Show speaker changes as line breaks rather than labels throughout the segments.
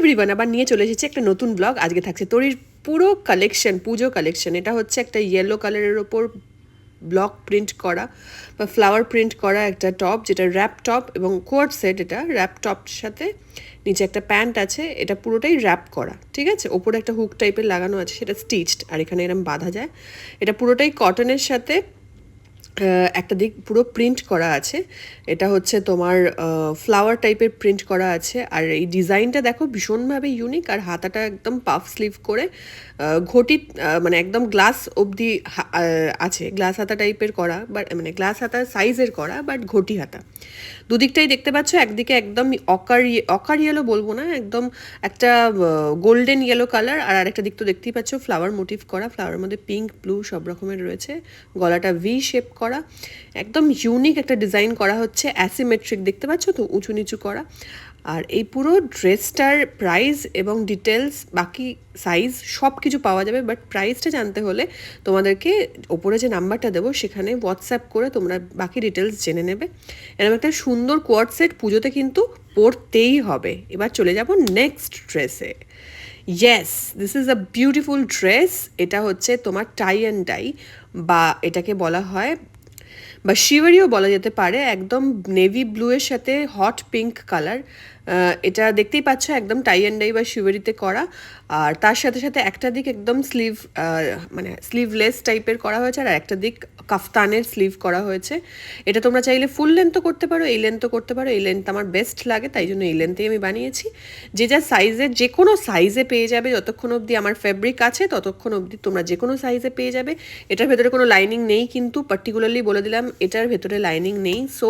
Everyone, আবার নিয়ে চলে এসেছি একটা নতুন ব্লগ। আজকে থাকছে তরির পুরো কালেকশন, পুজো কালেকশন। এটা হচ্ছে একটা ইয়েলো কালারের ওপর ব্লক প্রিন্ট করা বা ফ্লাওয়ার প্রিন্ট করা একটা টপ, যেটা র্যাপ টপ এবং কোয়ার্ড সেট। এটা র্যাপ টপের সাথে নিচে একটা প্যান্ট আছে, এটা পুরোটাই র্যাপ করা, ঠিক আছে। ওপরে একটা হুক টাইপের লাগানো আছে, সেটা স্টিচড, আর এখানে এরম বাঁধা যায়। এটা পুরোটাই কটনের সাথে একটা দিক পুরো প্রিন্ট করা আছে। এটা হচ্ছে তোমার ফ্লাওয়ার টাইপের প্রিন্ট করা আছে। আর এই ডিজাইনটা দেখো ভীষণভাবে ইউনিক। আর হাতাটা একদম পাফ স্লিভ করে ঘটি, মানে একদম গ্লাস অবধি আছে, গ্লাস হাতা টাইপের করা, বাট মানে গ্লাস হাতা সাইজের করা, বাট ঘটি হাতা। দুদিকটাই দেখতে পাচ্ছ, একদিকে একদম অকার ইয়েলো বলবো না, একদম একটা গোল্ডেন ইয়েলো কালার, আর আরেকটা দিক তো দেখতেই পাচ্ছ ফ্লাওয়ার মোটিভ করা, ফ্লাওয়ারের মধ্যে পিঙ্ক ব্লু সব রকমের রয়েছে। গলাটা ভি শেপ করা, একদম ইউনিক একটা ডিজাইন করা হচ্ছে, অ্যাসিমেট্রিক দেখতে পাচ্ছ তো, উঁচু নিচু করা। আর এই পুরো ড্রেসটার প্রাইস এবং ডিটেলস, বাকি সাইজ সব কিছু পাওয়া যাবে, বাট প্রাইসটা জানতে হলে তোমাদেরকে ওপরে যে নাম্বারটা দেবো সেখানে হোয়াটসঅ্যাপ করে তোমরা বাকি ডিটেলস জেনে নেবে। এরকম একটা সুন্দর কোয়ার্ড সেট পুজোতে কিন্তু পরতেই হবে। এবার চলে যাব নেক্সট ড্রেসে। Yes, this is a beautiful dress. এটা হচ্ছে তোমার টাই অ্যান্ড ডাই, বা এটাকে বলা হয় বা শিভারিও বলা যেতে পারে। একদম নেভি ব্লুয়ের সাথে হট পিঙ্ক কালার। এটা দেখতেই পাচ্ছ একদম টাই অ্যান্ড ডাই বা শিভারিতে করা। আর তার সাথে সাথে একটা দিক একদম স্লিভ, মানে স্লিভলেস টাইপের করা হয়েছে, আর একটা দিক কাফতানের স্লিভ করা হয়েছে। এটা তোমরা চাইলে ফুল লেন্থও করতে পারো, এই লেন্থও করতে পারো। এই লেন্থ আমার বেস্ট লাগে, তাই জন্য এই লেন্থেই আমি বানিয়েছি। যে যা সাইজের, যে কোনো সাইজে পেয়ে যাবে। যতক্ষণ অবধি আমার ফেব্রিক আছে ততক্ষণ অবধি তোমরা যে কোনো সাইজে পেয়ে যাবে। এটার ভেতরে কোনো লাইনিং নেই, কিন্তু পার্টিকুলারলি বলে দিলাম এটার ভেতরে লাইনিং নেই। সো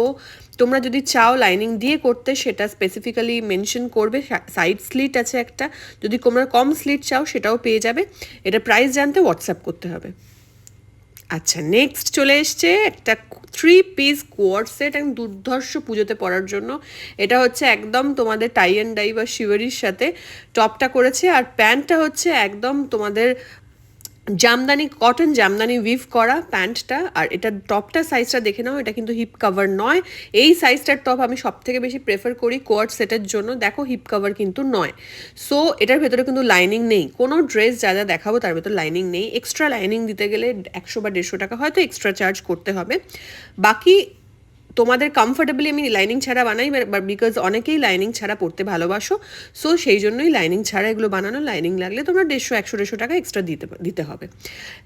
তোমরা যদি চাও লাইনিং দিয়ে করতে, সেটা স্পেসিফিক্যালি মেনশন করবে। সাইড স্লিট আছে একটা, যদি তোমরা কম স্লিট চাও সেটাও পেয়ে যাবে। এটা প্রাইস জানতে হোয়াটসঅ্যাপ করতে হবে। আচ্ছা, নেক্সট চলে এসছে একটা 3 পিস কোয়ার্ড সেট, এবং দুর্ধর্ষ পুজোতে পরার জন্য। এটা হচ্ছে একদম তোমাদের টাই অ্যান্ড ডাই বা শিভারির সাথে টপটা করেছে, আর প্যান্টটা হচ্ছে একদম তোমাদের জামদানি, কটন জামদানি উইভ করা প্যান্টটা। আর এটার টপটা সাইজটা দেখে নাও, এটা কিন্তু হিপ কাভার নয়। এই সাইজটার টপ আমি সব থেকে বেশি প্রেফার করি কোয়ার্ড সেটের জন্য। দেখো হিপ কাভার কিন্তু নয়। সো এটার ভেতরে কিন্তু লাইনিং নেই। কোনো ড্রেস যা যা দেখাবো তার ভেতর লাইনিং নেই। এক্সট্রা লাইনিং দিতে গেলে 100 বা 150 টাকা হয়তো এক্সট্রা চার্জ করতে হবে। বাকি তোমাদের কমফোর্টেবলি আমি লাইনিং ছাড়া বানাই, বিকজ অনেকেই লাইনিং ছাড়া পরতে ভালোবাসো। সো সেই জন্যই লাইনিং ছাড়া এগুলো বানানো। লাইনিং লাগলে তোমরা 150 টাকা এক্সট্রা দিতে হবে।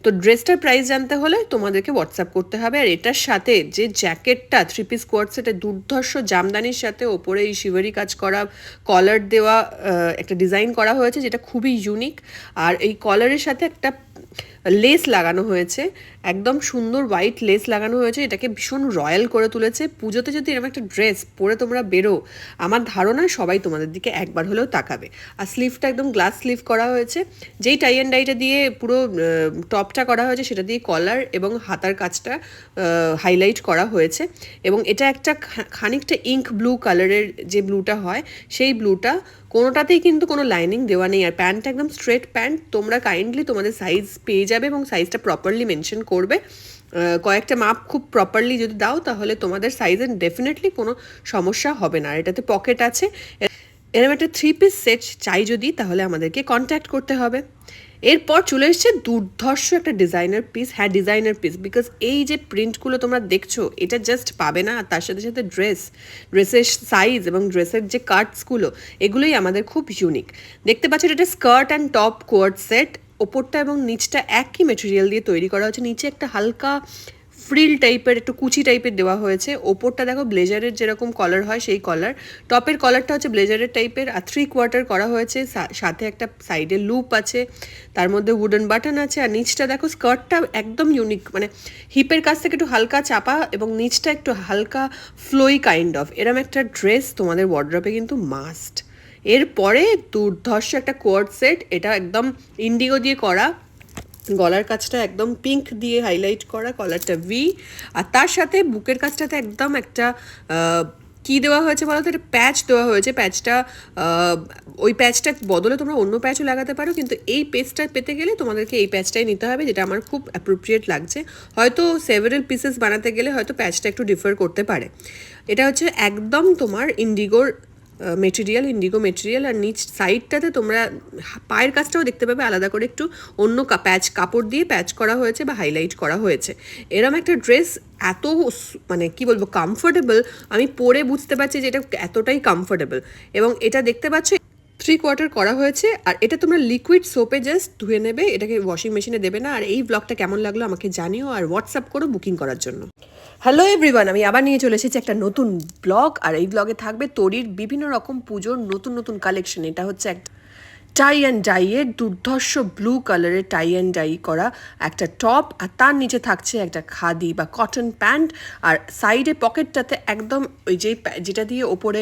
তো ড্রেসটার প্রাইস জানতে হলে তোমাদেরকে হোয়াটসঅ্যাপ করতে হবে। আর এটার সাথে যে জ্যাকেটটা 3 পিস কোয়ার্ড সেটে দুর্ধর্ষ জামদানির সাথে ওপরে এই শিভারি কাজ করা, কলার দেওয়া একটা ডিজাইন করা হয়েছে, যেটা খুবই ইউনিক। আর এই কলারের সাথে একটা লেস লাগানো হয়েছে, একদম সুন্দর হোয়াইট লেস লাগানো হয়েছে, এটাকে ভীষণ রয়্যাল করে তুলেছে। পুজোতে যদি এরকম একটা ড্রেস পরে তোমরা বেরো, আমার ধারণা সবাই তোমাদের দিকে একবার হলেও তাকাবে। আর স্লিভটা একদম গ্লাস স্লিভ করা হয়েছে। যেই টাই অ্যান্ড ডাইটা দিয়ে পুরো টপটা করা হয়েছে, সেটা দিয়ে কলার এবং হাতার কাজটা হাইলাইট করা হয়েছে। এবং এটা একটা খানিকটা ইঙ্ক ব্লু কালারের, যে ব্লুটা হয় সেই ব্লুটা। কোনোটাতেই কিন্তু কোনো লাইনিং দেওয়া নেই। আর প্যান্টটা একদম স্ট্রেট প্যান্ট। তোমরা কাইন্ডলি তোমাদের সাইজ পেয়ে যাবে এবং সাইজটা প্রপারলি মেনশন করবে। কয়েকটা মাপ খুব প্রপারলি যদি দাও, তাহলে তোমাদের সাইজের ডেফিনেটলি কোনো সমস্যা হবে না। আর এটাতে পকেট আছে। এরকম একটা 3 পিস সেট চাই যদি, তাহলে আমাদেরকে কন্ট্যাক্ট করতে হবে। এরপর চলে এসছে দুর্ধর্ষ একটা ডিজাইনার পিস। হ্যাঁ, ডিজাইনার পিস, বিকজ এই যে প্রিন্টগুলো তোমরা দেখছো, এটা জাস্ট পাবে না। আর তার সাথে সাথে ড্রেসের সাইজ এবং ড্রেসের যে কাটসগুলো, এগুলোই আমাদের খুব ইউনিক। দেখতে পাচ্ছ এটা স্কার্ট অ্যান্ড টপ কোয়ার্ড সেট। ওপরটা এবং নিচটা একই মেটেরিয়াল দিয়ে তৈরি করা হচ্ছে। নিচে একটা হালকা ফ্রিল টাইপের, একটু কুচি টাইপের দেওয়া হয়েছে। ওপরটা দেখো ব্লেজারের যেরকম কলার হয় সেই কলার। টপের কলারটা হচ্ছে ব্লেজারের টাইপের, আর 3/4 করা হয়েছে। সাথে একটা সাইডে লুপ আছে, তার মধ্যে উডেন বাটন আছে। আর নিচটা দেখো, স্কার্টটা একদম ইউনিক, মানে হিপের কাছ থেকে একটু হালকা চাপা এবং নিচটা একটু হালকা ফ্লোই কাইন্ড অফ। এরম একটা ড্রেস তোমাদের ওয়ার্ড্রপে কিন্তু মাস্ট। এরপরে দুর্ধর্ষ একটা কোয়ার্ড সেট। এটা একদম ইন্ডিগো দিয়ে করা, গলার কাজটা একদম পিঙ্ক দিয়ে হাইলাইট করা, কলারটা ভি। আর তার সাথে বুকের কাজটাতে একদম একটা কি দেওয়া হয়েছে বলো তো, একটা প্যাচ দেওয়া হয়েছে। প্যাচটা ওই প্যাচটা বদলে তোমরা অন্য প্যাচও লাগাতে পারো, কিন্তু এই পেজটা পেতে গেলে তোমাদেরকে এই প্যাচটাই নিতে হবে, যেটা আমার খুব অ্যাপ্রোপ্রিয়েট লাগছে। হয়তো সেভারেল পিসেস বানাতে গেলে হয়তো প্যাচটা একটু ডিফার করতে পারে। এটা হচ্ছে একদম তোমার ইন্ডিগোর মেটেরিয়াল, ইন্ডিগো মেটেরিয়াল। আর নিচ সাইডটাতে তোমরা পায়ের কাজটাও দেখতে পাবে আলাদা করে একটু অন্য কাপড় দিয়ে প্যাচ করা হয়েছে বা হাইলাইট করা হয়েছে। এরম একটা ড্রেস এত মানে কি বলবো কমফোর্টেবল, আমি পরে বুঝতে পারছি যে এটা এতটাই কমফোর্টেবল। এবং এটা দেখতে পাচ্ছ 3/4 করা হয়েছে। আর এটা তোমরা লিকুইড সোপে জাস্ট ধুয়ে নেবে, এটাকে ওয়াশিং মেশিনে দেবে না। আর এই ব্লগটা কেমন লাগলো আমাকে জানিও, আর হোয়াটসঅ্যাপ করো বুকিং করার জন্য। হ্যালো এভরিওয়ান, আমি আবার নিয়ে চলে এসেছি একটা নতুন ব্লগ। আর এই ব্লগে থাকবে তরির বিভিন্ন রকম পুজোর নতুন নতুন কালেকশন। এটা হচ্ছে একটা টাই অ্যান্ড ডাইয়ের দুর্ধর্ষ ব্লু কালারের টাই অ্যান্ড ডাই করা একটা টপ, আর তার নিচে থাকছে একটা খাদি বা কটন প্যান্ট। আর সাইডে পকেটটাতে একদম ওই যেটা দিয়ে ওপরে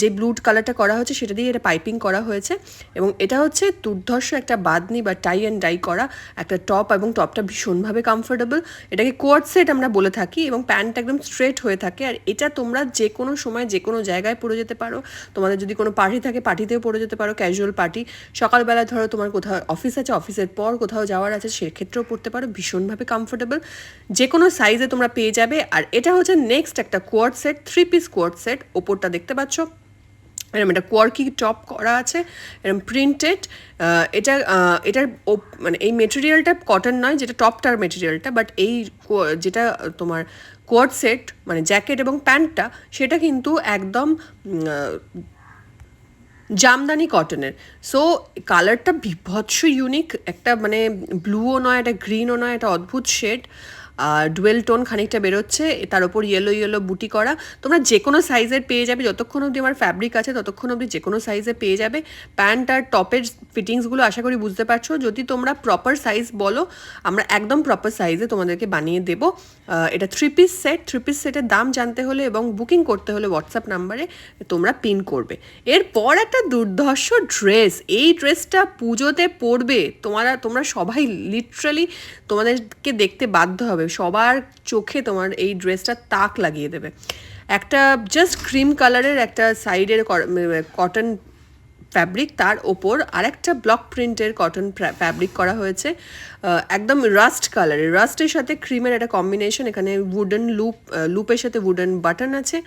যে ব্লু কালারটা করা হয়েছে সেটা দিয়ে এটা পাইপিং করা হয়েছে। এবং এটা হচ্ছে দুর্ধর্ষ একটা বাদনি বা টাই অ্যান্ড ডাই করা একটা টপ, এবং টপটা ভীষণভাবে কমফোর্টেবল। এটাকে কোয়ার্ড সেট আমরা বলে থাকি, এবং প্যান্টটা একদম স্ট্রেট হয়ে থাকে। আর এটা তোমরা যে কোনো সময় যে কোনো জায়গায় পরে যেতে পারো। তোমাদের যদি কোনো পার্টি থাকে পার্টিতেও পরে যেতে পারো, ক্যাজুয়াল পার্টি। সকালবেলা ধরো তোমার কোথাও অফিস আছে, অফিসের পর কোথাও যাওয়ার আছে, সেক্ষেত্রেও পড়তে পারো। ভীষণভাবে কমফোর্টেবল, যে কোনো সাইজে তোমরা পেয়ে যাবে। আর এটা হচ্ছে নেক্সট একটা কোয়ার্ড সেট, 3 পিস কোয়ার্ড সেট। ওপরটা দেখতে পাচ্ছ এরকম একটা কোয়ার্কি টপ করা আছে, এরকম প্রিন্টেড। এটার মানে এই মেটেরিয়ালটা কটন নয়, যেটা টপটার মেটেরিয়ালটা, বাট এই যেটা তোমার কোয়ার্ড সেট মানে জ্যাকেট এবং প্যান্টটা, সেটা কিন্তু একদম জামদানি কটনের। সো কালারটা বিভৎস ইউনিক, একটা মানে ব্লুও নয়, একটা গ্রিনও নয়, একটা অদ্ভুত শেড। আর ডুয়েল টোন খানিকটা বেরোচ্ছে, তার উপর ইয়েলো ইয়েলো বুটি করা। তোমরা যে কোনো সাইজের পেয়ে যাবে, যতক্ষণ অবধি আমার ফ্যাব্রিক আছে ততক্ষণ অবধি যে কোনো সাইজে পেয়ে যাবে। প্যান্ট আর টপের ফিটিংসগুলো আশা করি বুঝতে পারছো। যদি তোমরা প্রপার সাইজ বলো, আমরা একদম প্রপার সাইজে তোমাদেরকে বানিয়ে দেবো। এটা 3 পিস সেট। 3 পিস সেটের দাম জানতে হলে এবং বুকিং করতে হলে হোয়াটসঅ্যাপ নাম্বারে তোমরা পিন করবে। এরপর একটা দুর্ধর্ষ ড্রেস, এই ড্রেসটা পুজোতে পরবে তোমরা সবাই লিটারালি তোমাদেরকে দেখতে বাধ্য হবে, সবার চোখে তোমার এই ড্রেসটা তাক লাগিয়ে দেবে। একটা জাস্ট ক্রিম কালারের একটা সাইডের কটন ফ্যাব্রিক, তার ওপর আরেকটা ব্লক প্রিন্টের কটন ফ্যাব্রিক করা হয়েছে, একদম রাস্ট কালারের। রাস্টের সাথে ক্রিমের একটা কম্বিনেশন, এখানে উডেন লুপের সাথে উডেন বাটন আছে।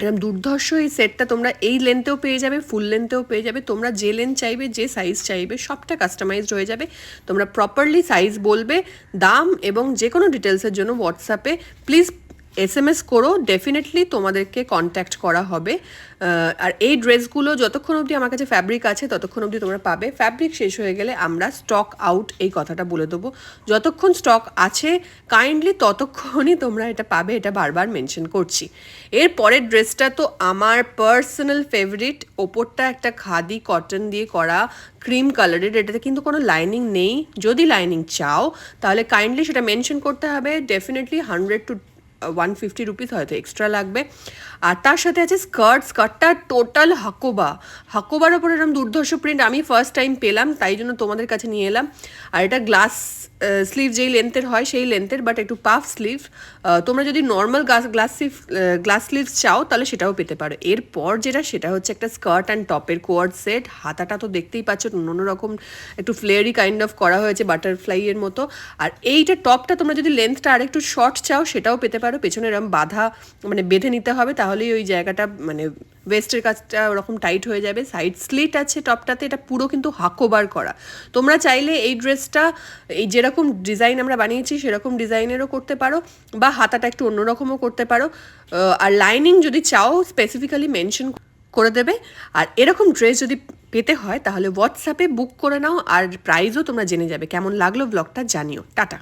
এরকম দুর্ধর্ষ এই সেটটা তোমরা এই লেন্থেও পেয়ে যাবে, ফুল লেন্থেও পেয়ে যাবে। তোমরা যে লেন্থ চাইবে, যে সাইজ চাইবে, সবটা কাস্টমাইজড হয়ে যাবে। তোমরা প্রপারলি সাইজ বলবে, দাম এবং যে কোনো ডিটেলসের জন্য হোয়াটসঅ্যাপে প্লিজ SMS করো, ডেফিনেটলি তোমাদেরকে কন্ট্যাক্ট করা হবে। আর এই ড্রেসগুলো যতক্ষণ অবধি আমার কাছে ফ্যাব্রিক আছে ততক্ষণ অবধি তোমরা পাবে। ফ্যাব্রিক শেষ হয়ে গেলে আমরা স্টক আউট এই কথাটা বলে দেবো। যতক্ষণ স্টক আছে কাইন্ডলি ততক্ষণই তোমরা এটা পাবে, এটা বারবার মেনশন করছি। এর পরের ড্রেসটা তো আমার পার্সোনাল ফেভারিট। ওপরটা একটা খাদি কটন দিয়ে করা ক্রিম কালারের, এটাতে কিন্তু কোনো লাইনিং নেই। যদি লাইনিং চাও তাহলে কাইন্ডলি সেটা মেনশন করতে হবে। ডেফিনেটলি 100 to 150 রুপিস হয়তো এক্সট্রা লাগবে। আর তার সাথে আছে স্কার্টটা টোটাল হাকোবার ওপর এরকম দুর্ধর্ষ প্রিন্ট আমি ফার্স্ট টাইম পেলাম, তাই জন্য তোমাদের কাছে নিয়ে এলাম। আর এটা গ্লাস স্লিভ যেই লেন্থের হয় সেই লেন্থের, বাট একটু পাফ স্লিভ। তোমরা যদি নর্মাল গ্লাস স্লিভস চাও তাহলে সেটাও পেতে পারো। এরপর সেটা হচ্ছে একটা স্কার্ট অ্যান্ড টপের কোয়ার্ড সেট। হাতাটা তো দেখতেই পাচ্ছ অন্যরকম একটু ফ্লেয়ারি কাইন্ড অফ করা হয়েছে, বাটারফ্লাইয়ের মতো। আর এইটা টপটা তোমরা যদি লেন্থটা আর একটু শর্ট চাও সেটাও পেতে পারো। পেছনে এরকম মানে বেঁধে নিতে হবে, তাহলেই ওই জায়গাটা মানে ওয়েস্টের কাজটা ওরকম টাইট হয়ে যাবে। সাইড স্লিট আছে টপটাতে, এটা পুরো কিন্তু হাকোবার করা। তোমরা চাইলে এই ড্রেসটা এই যেরকম ডিজাইন আমরা বানিয়েছি সেরকম ডিজাইনেরও করতে পারো, বা হাতাটা একটু অন্যরকমও করতে পারো। আর লাইনিং যদি চাও স্পেসিফিক্যালি মেনশন করে দেবে। আর এরকম ড্রেস যদি পেতে হয় তাহলে হোয়াটসঅ্যাপে বুক করে নাও, আর প্রাইসও তোমরা জেনে যাবে। কেমন লাগলো ব্লগটা জানিও। টাটা।